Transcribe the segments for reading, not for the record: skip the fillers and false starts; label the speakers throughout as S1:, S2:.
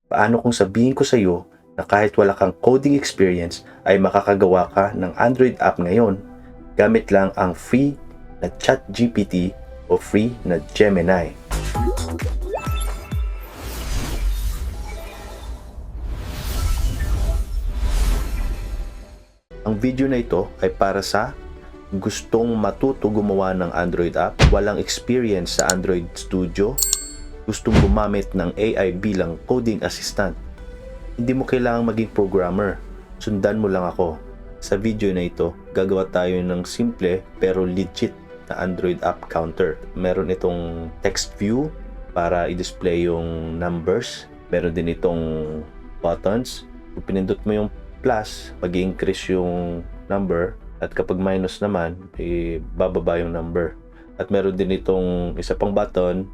S1: Paano kung sabihin ko sa iyo na kahit wala kang coding experience ay makakagawa ka ng Android app ngayon gamit lang ang free na ChatGPT o free na Gemini. Ang video na ito ay para sa gustong matuto gumawa ng Android app, walang experience sa Android Studio, gustong gumamit ng AI bilang coding assistant. Hindi mo kailangang maging programmer. Sundan mo lang ako. Sa video na ito, gagawa tayo ng simple pero legit na Android app counter. Meron itong text view para i-display yung numbers. Meron din itong buttons. Kung pinindot mo yung plus, mag-i-increase yung number. At kapag minus naman, bababa yung number. At meron din itong isa pang button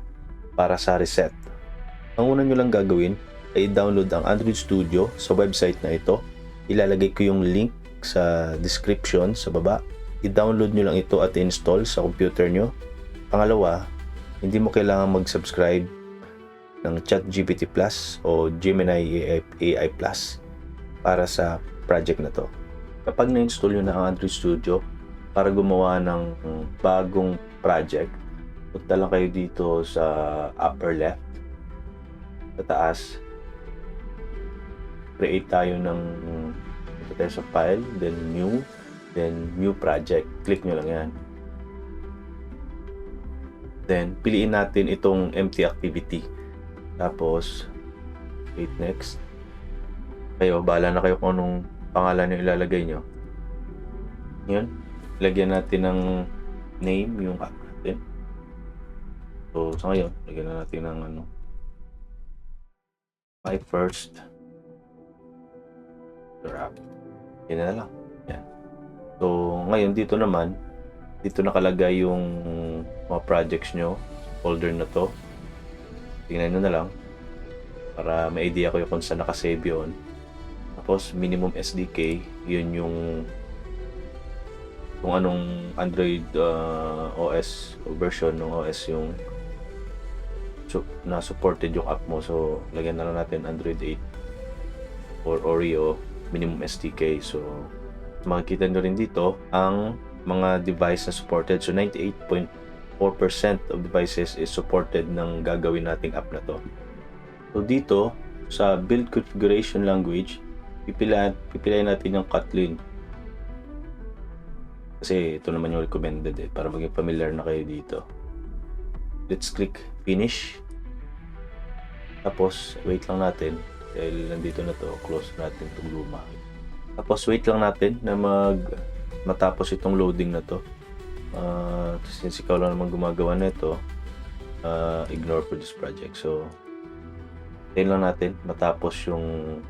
S1: para sa reset. Ang una nyo lang gagawin ay i-download ang Android Studio sa website na ito. Ilalagay ko yung link sa description sa baba. I-download nyo lang ito at install sa computer nyo. Pangalawa, hindi mo kailangan mag-subscribe ng ChatGPT Plus o Gemini AI Plus para sa project na to. Kapag na-install nyo na ang Android Studio para gumawa ng bagong project, punta lang kayo dito sa upper left, sa taas, create tayo ng ito tayo sa file, then new project. Click nyo lang yan. Then, piliin natin itong empty activity. Tapos, hit next. Kayo, bahala na kayo kung anong pangalan yung ilalagay nyo. Yun. Lagyan natin ng name yung app natin. So, sa ngayon, lagyan na natin ng my first app. Yan na lang. Yan. So, ngayon dito naman, dito nakalagay yung mga projects nyo, folder na to. Tingnan nyo na lang para may idea ko kung saan nakasave yun. Tapos, minimum SDK, yun yung kung anong Android OS o version ng OS yung na supported yung app mo. So, lagyan na lang natin Android 8 or Oreo minimum SDK. So, makikita nyo rin dito ang mga device na supported. So, 98.4% of devices is supported ng gagawin nating app na to. So, dito sa build configuration language, pipiliin natin yung Kotlin. Kasi ito naman yung recommended para maging familiar na kayo dito. Let's click finish. Tapos, wait lang natin. Dahil nandito na to, close natin itong luma. Tapos, wait lang natin na matapos itong loading na to. Since ikaw lang naman gumagawa na ito, ignore for this project. So, tayo lang natin matapos yung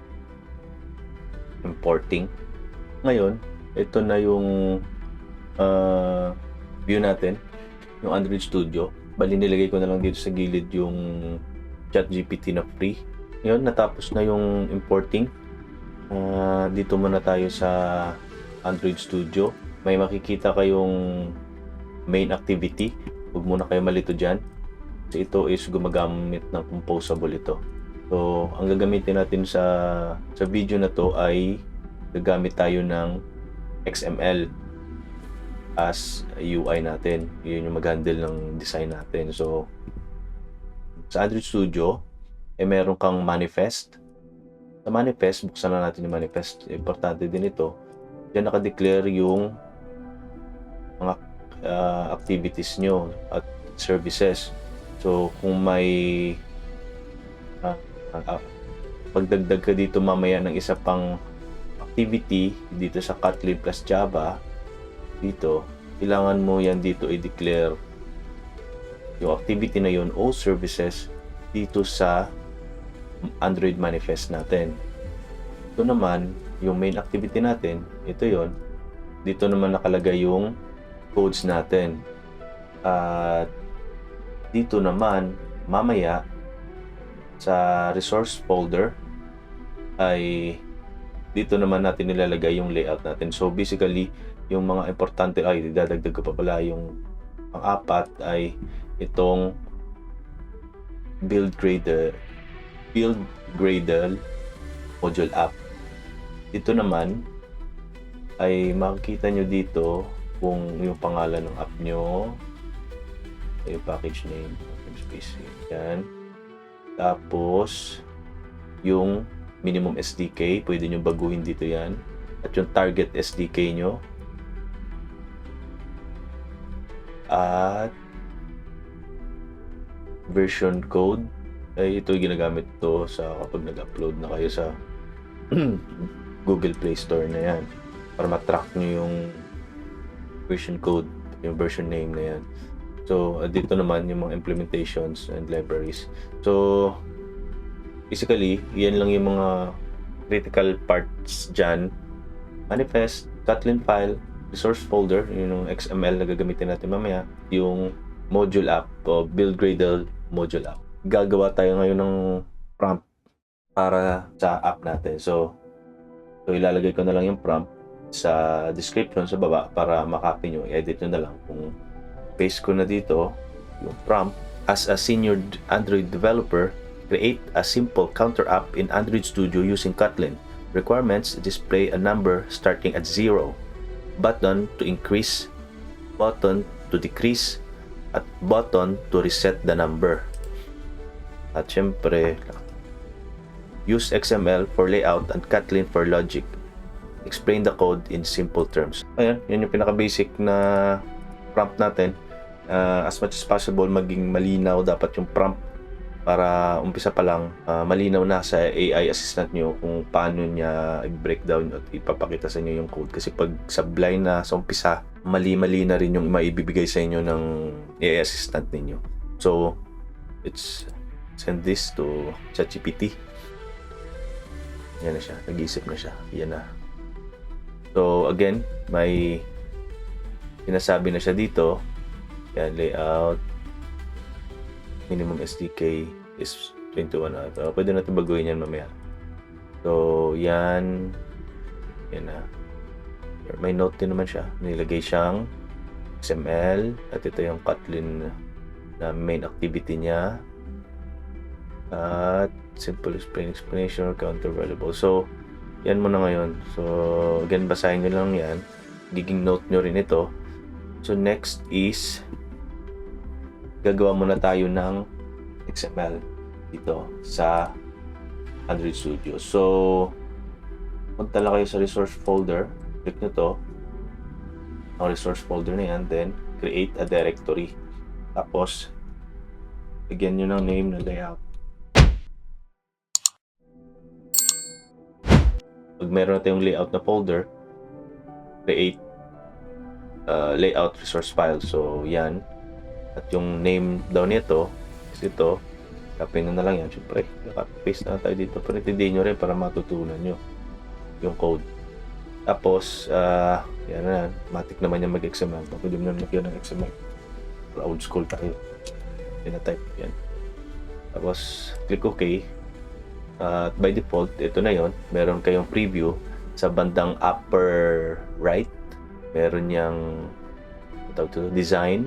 S1: importing. Ngayon, ito na yung view natin, yung Android Studio. Bali, nilagay ko na lang dito sa gilid yung ChatGPT na free. Ngayon, natapos na yung importing. Dito muna tayo sa Android Studio. May makikita kayong main activity. Huwag muna kayo malito dyan. Kasi ito is gumagamit ng composable ito. So, ang gagamitin natin sa video na to ay gagamit tayo ng XML as UI natin. Yun yung mag-handle ng design natin. So, sa Android Studio, meron kang manifest. Sa manifest, buksan na natin yung manifest. Importante din ito. Diyan nakadeclare yung mga activities nyo at services. So, kung may pagdagdag ka dito mamaya ng isa pang activity dito sa Kotlin plus Java, dito, kailangan mo yan dito i-declare yung activity na yun o services dito sa Android manifest natin. Ito naman, yung main activity natin, ito yon. Dito naman nakalagay yung codes natin. At dito naman, mamaya, sa resource folder, ay dito naman natin nilalagay yung layout natin. So, basically, yung mga importante, ay, dadagdag ko pa pala yung pang-apat ay itong build creator Build Gradle Module App. Ito naman ay makikita nyo dito kung yung pangalan ng app nyo, yung package name, space, yan. Tapos yung minimum SDK, pwede nyo baguhin dito yan. At yung target SDK nyo. At version code, ay ito yung ginagamit to sa kapag nag-upload na kayo sa Google Play Store na yan, para matrack nyo yung version code, yung version name na yan. So dito naman yung mga implementations and libraries. So basically yan lang yung mga critical parts dyan. Manifest, Kotlin file, resource folder, yung XML na gagamitin natin mamaya, yung module app o Build Gradle module app. Gagawa tayo ngayon ng prompt para sa app natin. So ilalagay ko na lang yung prompt sa description sa baba para makapin nyo, i-edit nyo na lang. Kung paste ko na dito yung prompt: as a senior Android developer, create a simple counter app in Android Studio using Kotlin. Requirements: display a number starting at 0, button to increase, button to decrease, at button to reset the number. At syempre, use XML for layout and Kotlin for logic. Explain the code in simple terms. Ayan, yun yung pinaka-basic na prompt natin. As much as possible, maging malinaw dapat yung prompt para umpisa pa lang, malinaw na sa AI assistant nyo kung paano niya i-breakdown at ipapakita sa inyo yung code. Kasi pag sablay na sa umpisa, mali-mali na rin yung maibibigay sa inyo ng AI assistant ninyo. So, let's send this to ChatGPT. Yan na siya, nag-iisip na siya. Yan na. So, again, may sinasabi na siya dito. Yan, layout, minimum SDK is 21. Pwede natin baguhin yan mamaya. So, yan na. May note din naman siya. Nilagay siyang XML. At ito yung Kotlin na main activity niya. At simple explanation or counter variable. So, yan muna ngayon. So, again, basahin nyo lang yan. Giging note nyo rin ito. So, next is gagawa muna tayo ng XML dito sa Android Studio. So, punta lang kayo sa resource folder. Click nyo to. Ang resource folder na yan. Then, create a directory. Tapos, lagyan nyo ng name na layout. Pag meron na tayong layout na folder, create layout resource file. So, yan. At yung name daw nito is ito. Copy na lang yan. Siyempre, paste na tayo dito. Printindihin nyo rin para matutunan nyo yung code. Tapos, yan na. Matik naman yung mag-XML. Pwede mo na lagyan ng XML. Old school tayo. Pinatype. Yan. Tapos, click OK. At by default, ito na yon. Meron kayong preview sa bandang upper right. Meron niyang design.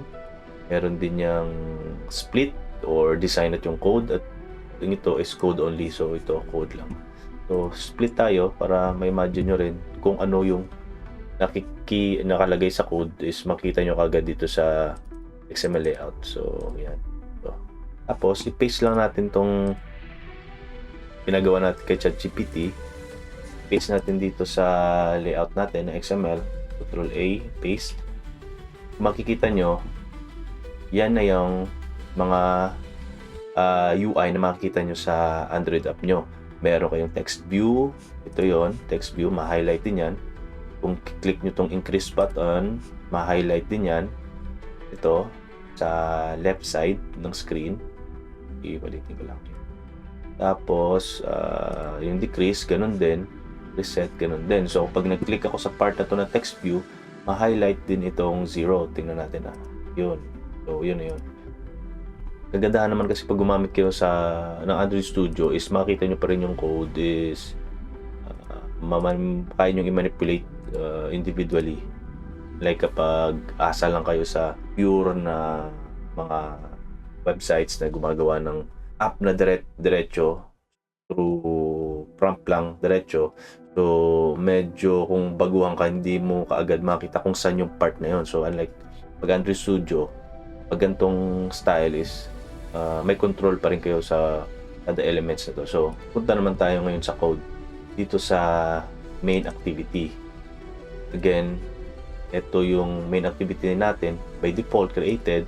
S1: Meron din niyang split or design at yung code. At yung ito is code only. So, ito code lang. So, split tayo para ma-imagine nyo rin kung ano yung nakalagay sa code is makita nyo kagad dito sa XML layout. So, yan. So, tapos, i-paste lang natin tong pinagawa natin kay ChatGPT. Paste natin dito sa layout natin na XML. Ctrl A, paste. Makikita nyo, yan na yung mga UI na makikita nyo sa Android app nyo. Meron kayong text view. Ito yon, text view. Ma-highlight din yan. Kung click nyo tong increase button, ma-highlight din yan. Ito, sa left side ng screen. Ibalikin ko lang. Tapos, yung decrease, ganun din. Reset, ganun din. So, pag nag-click ako sa part na to na text view, ma-highlight din itong 0. Tingnan natin na. Yun. So, yun na yun. Kagandahan naman kasi pag gumamit kayo ng Android Studio is makita nyo pa rin yung code is kaya nyo i-manipulate individually. Like kapag asa lang kayo sa pure na mga websites na gumagawa ng app na diretso, through prompt lang, diretso. So, medyo kung baguhan ka, hindi mo kaagad makita kung saan yung part na yun. So, unlike pag Android Studio, pag ganitong style is may control pa rin kayo sa the elements na to. So, punta naman tayo ngayon sa code dito sa main activity. Again, ito yung main activity natin by default created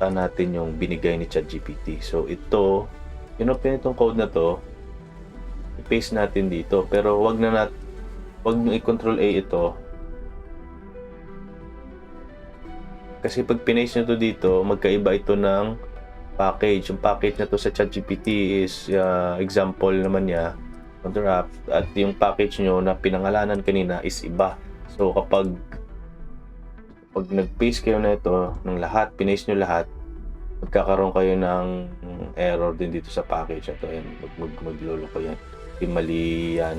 S1: natin yung binigay ni ChatGPT. So, ito, in-open itong code na to, i-paste natin dito. Pero wag nyo i-control A ito. Kasi pag pinaste nyo to dito, magkaiba ito ng package. Yung package na to sa ChatGPT is example naman niya, Counter App, at yung package nyo na pinangalanan kanina is iba. So, kapag nag-paste kayo na ito ng lahat, pinaste nyo lahat, magkakaroon kayo ng error din dito sa package na to. Ayan, maglolo ko yan. Yung mali yan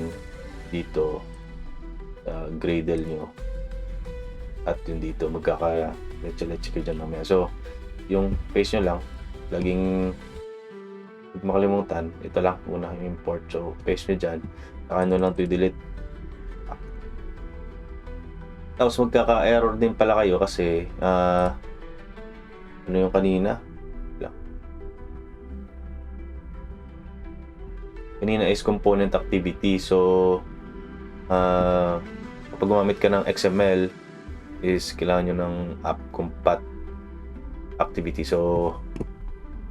S1: dito sa Gradle nyo. At yung dito, magkaka-let's kayo dyan mamaya. So, yung paste nyo lang, laging huwag makalimutan, ito lang muna yung import. So, paste nyo dyan. Saka nyo lang ito i-delete. Tapos magkaka-error din pala kayo kasi ano yung kanina? Kanina is component activity. So kapag gumamit ka ng XML is kailangan nyo ng app compat activity. So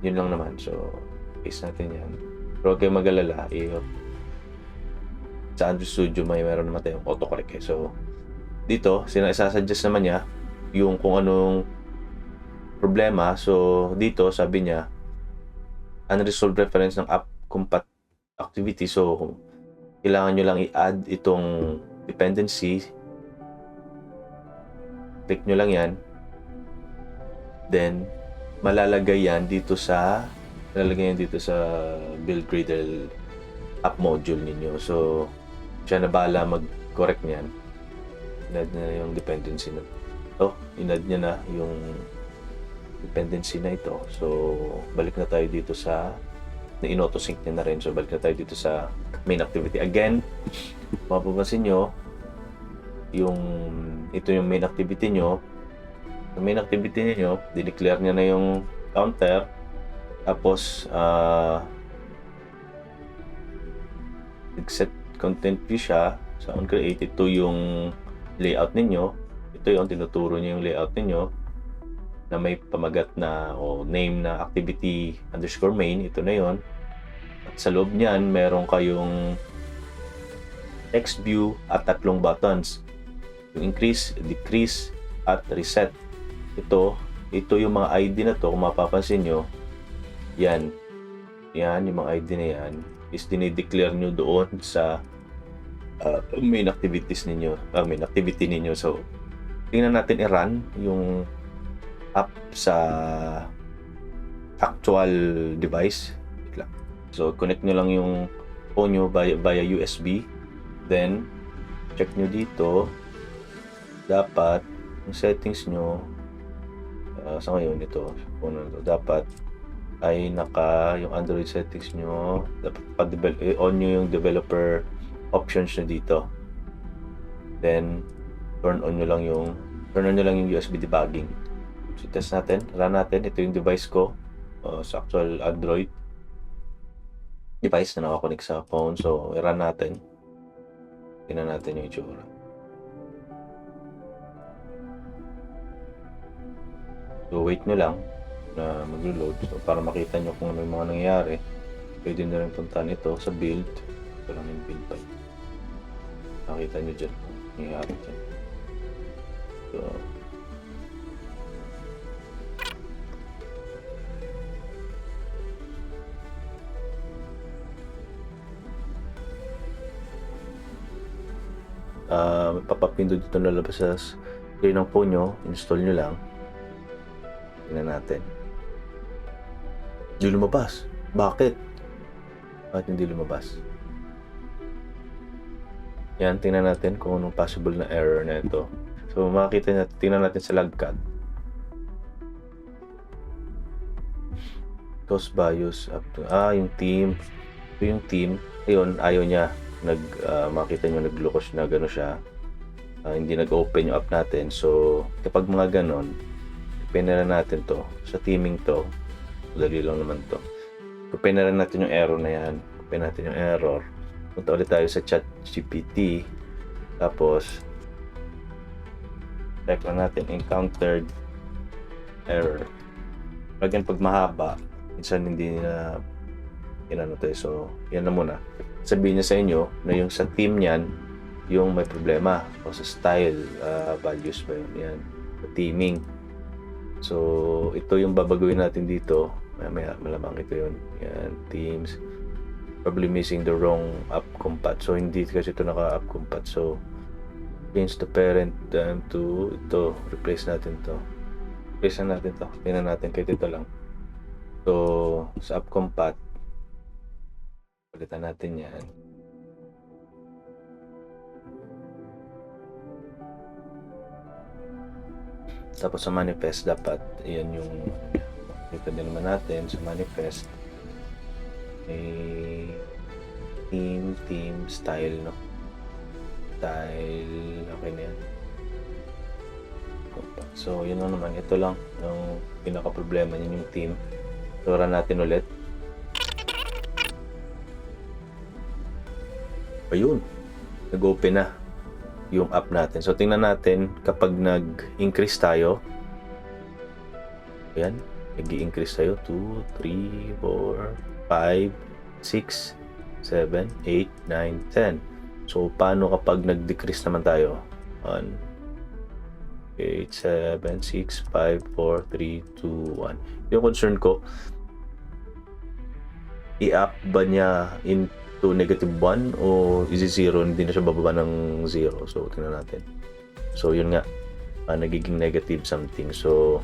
S1: yun lang naman. So paste natin yan. Pero huwag kayong mag-alala, sa Android Studio meron naman tayong autocorrect eh. So dito, isasuggest naman niya yung kung anong problema. So, dito, sabi niya, unresolved reference ng app compat activity. So, kailangan nyo lang i-add itong dependency. Click nyo lang yan. Then, malalagay yan dito sa build Gradle app module ninyo. So, siya na bahala mag-correct niyan. Inad na yung dependency na ito. Inad niya na yung dependency na ito. So, balik na tayo dito sa in-autosync niya na rin. So, balik na tayo dito sa main activity. Again, mapapansin nyo, ito yung main activity nyo. Yung main activity niyo, dineclare niya na yung counter. Tapos, nag-set content view siya sa onCreate. Ito yung layout ninyo. Ito yung tinuturo niyo yung layout ninyo na may pamagat na o name na activity underscore main. Ito na yon. At sa loob niyan, meron kayong text view at 3 buttons. Yung increase, decrease, at reset. Ito yung mga ID na to. Kung mapapansin nyo, yan yung mga ID na yan is dinideclare nyo doon sa main activities ninyo, main activity ninyo. So, tingnan natin i-run yung app sa actual device. So, connect nyo lang yung phone nyo via USB. Then, check nyo dito. Dapat, yung settings nyo, sa ngayon ito, phone na ito, dapat ay yung Android settings nyo, dapat on nyo yung developer options nyo dito. Then turn on nyo lang yung USB debugging. So test natin, run natin. Ito yung device ko sa actual Android device na nakakonect sa phone. So i-run natin. Tingnan natin yung itsura. So wait nyo lang na mag-load. So para makita nyo kung ano yung mga nangyayari, pwede na rin puntahan ito sa build. Ito lang yung build file. Nakita nyo dyan kung nangyayari dyan. So papapindot dito na labas sa screen ng phone nyo. Install nyo lang. Tingnan natin. Hindi lumabas. Bakit? Bakit hindi lumabas? Yan, tingnan natin kung anong possible na error na ito. So, makikita natin, tingnan natin sa logcat. Cause BIOS up to, yung team. Ito yung team. Ayun, ayaw niya. Makita nyo naglukos na gano'n siya. Hindi nag-open yung app natin. So, kapag mga ganon, pinera natin to. Sa teaming to, dali lang naman to. Pinera natin yung error na yan. Pinera natin yung error. Punta ulit tayo sa ChatGPT. Tapos, type lang natin, encountered error. Again, pag mahaba, minsan hindi na to. So, yan na muna. Sabihin niya sa inyo na yung sa team niyan, yung may problema. O sa style, values ba yun? Yan. Sa teaming. So, ito yung babaguhin natin dito. Malamang ito yun. Yan, teams. Probably missing the wrong app compat. So, hindi kasi ito naka-app compat. So, change the parent to ito. Replace natin to. Replace natin to. Tingnan natin kahit ito lang. So, sa app compat, palitan natin yan. Tapos sa manifest, dapat yan yung dito din naman natin sa manifest. May team, style, no? Style, okay na yan. So, yun lang naman. Ito lang yung pinaka-problema niya, yung team. So, run natin ulit. Ayun. Nag-open na yung app natin. So, tingnan natin kapag nag-increase tayo. Ayan. Nag-i-increase tayo. 2, 3, 4, 5, 6, 7, 8, 9, 10. So, paano kapag nag-decrease naman tayo? 1, 8, 7, 6, 5, 4, 3, 2, 1. Yung concern ko, i-up ba niya into -1 o is it 0? Hindi na siya bababa ng 0. So, tingnan natin. So, yun nga. Nagiging negative something. So,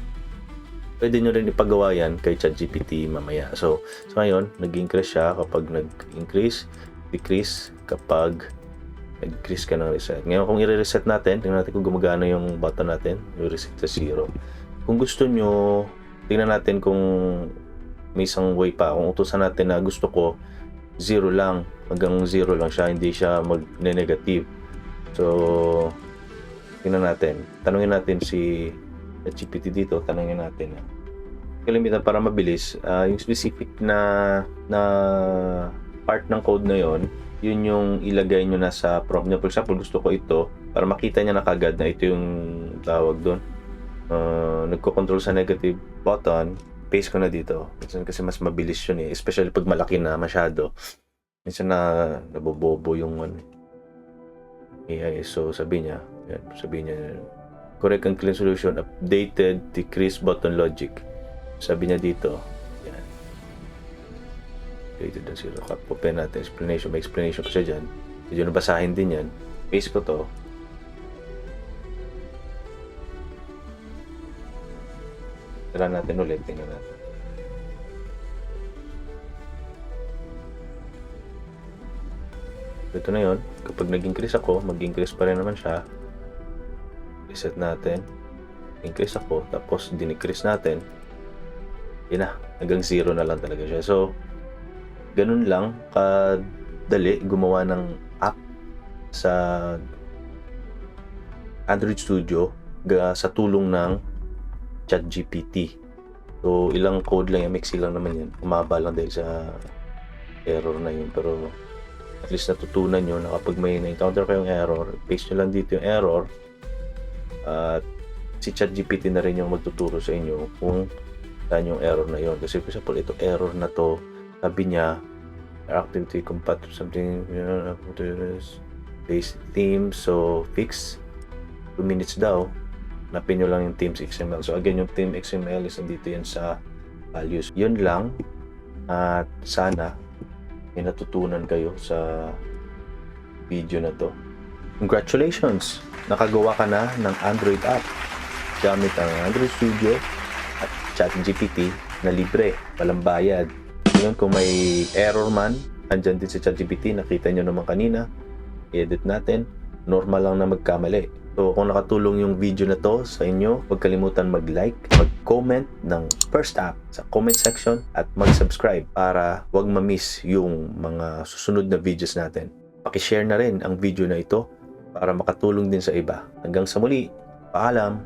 S1: pwede nyo rin ipagawa yan kay ChatGPT mamaya. So ngayon, nag-increase siya kapag nag-increase, decrease kapag nag-decrease ka ng reset. Ngayon, kung i-reset natin, tingnan natin kung gumagana yung button natin, i-reset sa 0. Kung gusto nyo, tingnan natin kung may isang way pa. Kung utusan natin na gusto ko 0 lang, hanggang 0 lang siya, hindi siya mag-negative. So, tingnan natin. Tanungin natin si GPT dito, tanungin natin. Kalimitan para mabilis, yung specific na part ng code na yon, yun yung ilagay nyo na sa prompt nyo. For example, gusto ko ito, para makita niya na kagad na ito yung tawag doon. Nagko-control sa negative button, paste ko na dito. Minsan kasi mas mabilis yun eh, especially pag malaki na masyado. Minsan nabobobo yung AI. So sabi niya, correct and clean solution, updated decrease button logic. Sabi niya dito, yan. Updated na zero. Open natin, explanation. May explanation pa siya dyan. Medyo nabasahin din yan. Paste ko to. Tira natin ulit. Tingnan natin. Ito na yun. Kapag nag-increase ako, mag-increase pa rin naman siya. Reset natin. Increase ako. Tapos, dinecrease natin. Yun na. Hanggang 0 na lang talaga siya. So, ganun lang kadali gumawa ng app sa Android Studio sa tulong ng ChatGPT. So, ilang code lang yan. Mixi lang naman yan. Umaba lang dahil sa error na yun. Pero, at least natutunan nyo na kapag may na-encounter kayong error, paste nyo lang dito yung error. At si ChatGPT na rin yung magtuturo sa inyo kung saan yung error na yun. Kasi for example, ito error na to, sabi niya, activity compatible something, base theme, so fix 2 minutes daw. Hanapin nyo lang yung themes XML. So again, yung theme XML is nandito yan sa values. Yun lang. At sana may natutunan kayo sa video na to. Congratulations! Nakagawa ka na ng Android app gamit ang Android Studio at ChatGPT na libre, walang bayad. Ngayon, kung may error man, andyan din sa ChatGPT, nakita nyo naman kanina, i-edit natin, normal lang na magkamali. So kung nakatulong yung video na to sa inyo, huwag kalimutan mag-like, mag-comment ng first app sa comment section at mag-subscribe para huwag ma-miss yung mga susunod na videos natin. Paki-share na rin ang video na ito para makatulong din sa iba. Hanggang sa muli, paalam!